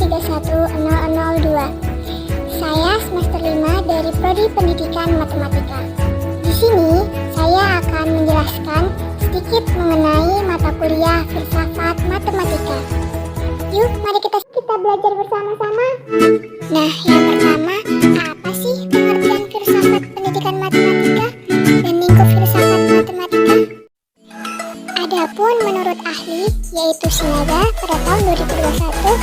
31002. Saya semester 5 dari Prodi Pendidikan Matematika. Di sini saya akan menjelaskan sedikit mengenai mata kuliah filsafat matematika. Yuk, mari kita belajar bersama-sama. Nah, yang pertama, apa sih pengertian filsafat pendidikan matematika dan lingkup filsafat matematika? Adapun menurut ahli, yaitu Sinaga pada tahun 2021,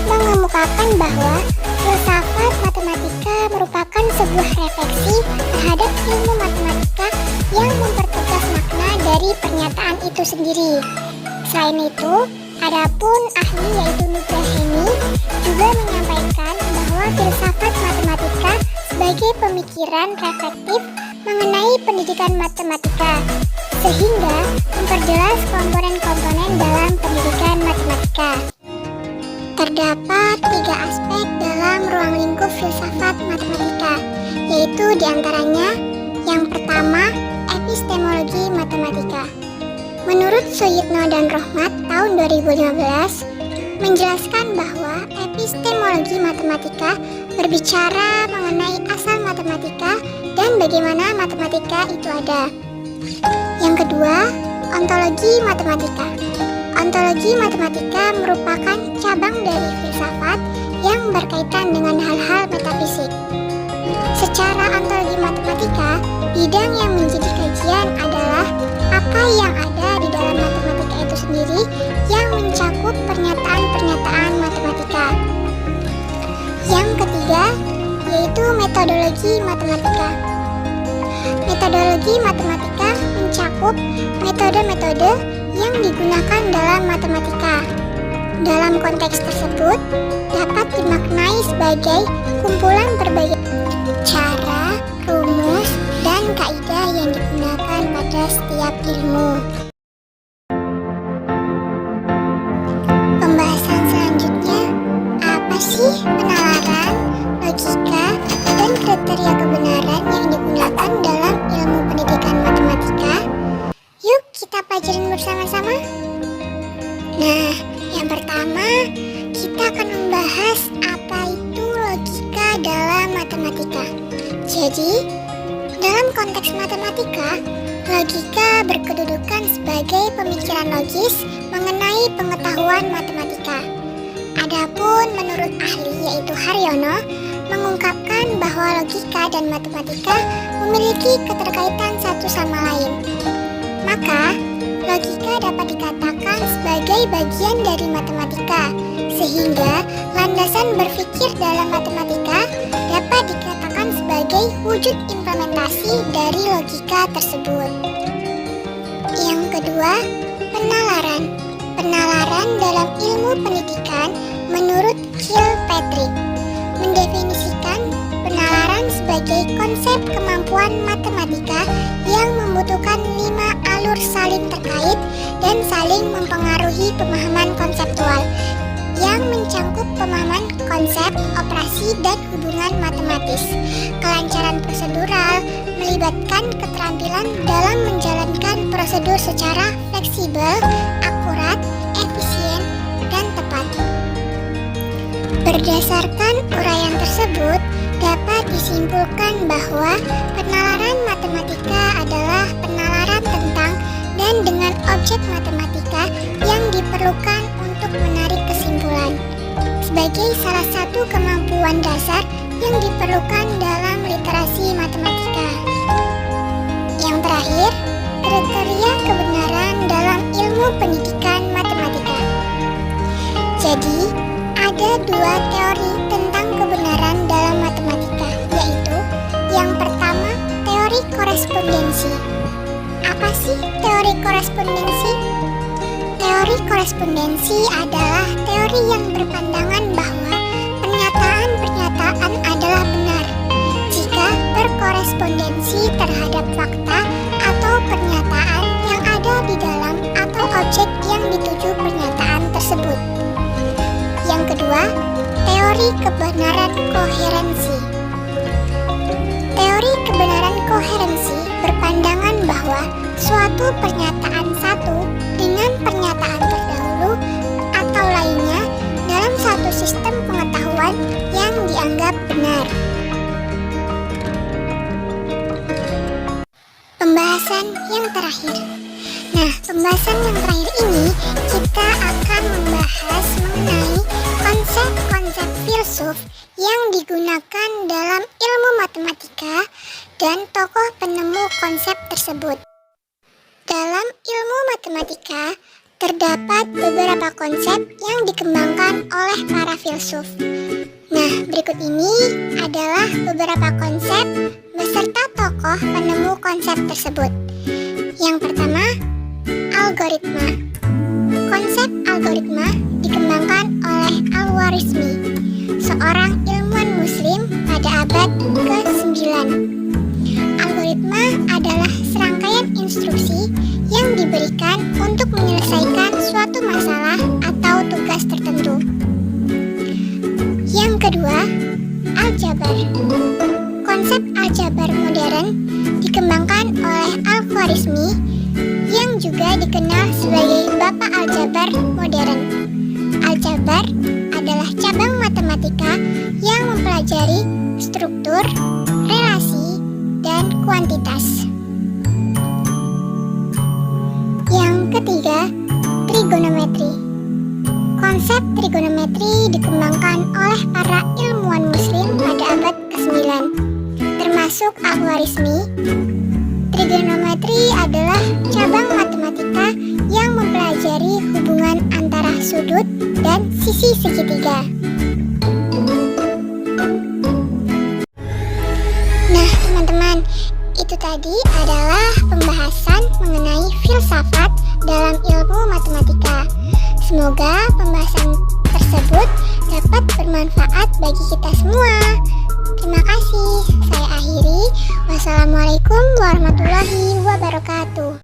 mengemukakan bahwa filsafat matematika merupakan sebuah refleksi terhadap ilmu matematika yang mempertegas makna dari pernyataan itu sendiri. Selain itu, adapun ahli yaitu Nugraheni juga menyampaikan bahwa filsafat matematika sebagai pemikiran reflektif mengenai pendidikan matematika, sehingga memperjelas komponen-komponen dalam pendidikan matematika. Terdapat 3 aspek dalam ruang lingkup filsafat matematika, yaitu diantaranya yang pertama, epistemologi matematika. Menurut Suyitno dan Rohmat tahun 2015, menjelaskan bahwa epistemologi matematika berbicara mengenai asal matematika dan bagaimana matematika itu ada. Yang kedua, ontologi matematika. Ontologi matematika merupakan cabang dari filsafat yang berkaitan dengan hal-hal metafisik. Secara ontologi matematika, bidang yang menjadi kajian adalah apa yang ada di dalam matematika itu sendiri yang mencakup pernyataan-pernyataan matematika. Yang ketiga, yaitu metodologi matematika. Metodologi matematika mencakup metode-metode yang digunakan dalam matematika. Dalam konteks tersebut, dapat dimaknai sebagai kumpulan berbagai cara, rumus, dan kaidah yang digunakan pada setiap ilmu. Pembahasan selanjutnya, apa sih penalaran, logika, dan kriteria kebenaran yang digunakan dalam ilmu pendidikan matematika? Yuk kita pelajarin bersama-sama. Nah, yang pertama kita akan membahas apa itu logika dalam matematika. Jadi, dalam konteks matematika, logika berkedudukan sebagai pemikiran logis mengenai pengetahuan matematika. Adapun menurut ahli yaitu Haryono, mengungkapkan bahwa logika dan matematika memiliki keterkaitan satu sama lain. Maka, logika dapat dikatakan sebagai bagian dari matematika, sehingga landasan berpikir dalam matematika dapat dikatakan sebagai wujud implementasi dari logika tersebut. Yang kedua, penalaran. Penalaran dalam ilmu pendidikan menurut Kilpatrick mendefinisikan penalaran sebagai konsep kemampuan matematika yang membutuhkan 5 alur saling terkait dan saling mempengaruhi pemahaman konseptual yang mencangkup pemahaman konsep, operasi, dan hubungan matematis. Kelancaran prosedural melibatkan keterampilan dalam menjalankan prosedur secara fleksibel, akurat, efisien, dan tepat. Berdasarkan uraian tersebut, dapat disimpulkan bahwa penalaran matematika adalah penalaran tentang dan dengan objek matematika yang diperlukan untuk menarik kesimpulan, sebagai salah satu kemampuan dasar yang diperlukan dalam literasi matematika. Yang terakhir, kriteria kebenaran dalam ilmu pendidikan matematika. Jadi, ada 2 teori tentang kebenaran dalam matematika, yaitu yang pertama, teori korespondensi. Apa sih teori korespondensi? Teori korespondensi adalah teori yang berpandangan bahwa pernyataan-pernyataan adalah benar jika berkorespondensi terhadap fakta atau pernyataan yang ada di dalam atau objek yang dituju pernyataan tersebut. Yang kedua, teori kebenaran koherensi. Teori kebenaran koherensi berpandangan bahwa suatu pernyataan satu dengan pernyataan terdahulu atau lainnya dalam satu sistem pengetahuan terakhir. Nah, pembahasan yang terakhir ini kita akan membahas mengenai konsep-konsep filsuf yang digunakan dalam ilmu matematika dan tokoh penemu konsep tersebut. Dalam ilmu matematika, terdapat beberapa konsep yang dikembangkan oleh para filsuf. Nah, berikut ini adalah beberapa konsep beserta tokoh penemu konsep tersebut. Yang pertama, algoritma. Konsep algoritma dikembangkan oleh Al-Khwarizmi, seorang ilmuwan muslim pada abad ke-9. Algoritma adalah serangkaian instruksi yang diberikan untuk menyelesaikan suatu masalah atau tugas tertentu. Yang kedua, aljabar. Konsep aljabar modern dikembangkan oleh Al-Khwarizmi yang juga dikenal sebagai Bapak Aljabar modern. Aljabar adalah cabang matematika yang mempelajari struktur, relasi, dan kuantitas. Yang ketiga, trigonometri. Konsep trigonometri dikembangkan oleh para ilmuwan muslim pada abad ke-9, termasuk Al-Khwarizmi. Trigonometri adalah cabang matematika yang mempelajari hubungan antara sudut dan sisi segitiga. Nah, teman-teman, itu tadi adalah pembahasan mengenai filsafat dalam ilmu matematika. Semoga pembahasan tersebut dapat bermanfaat bagi kita semua. Terima kasih. Saya akhiri. Wassalamualaikum warahmatullahi wabarakatuh.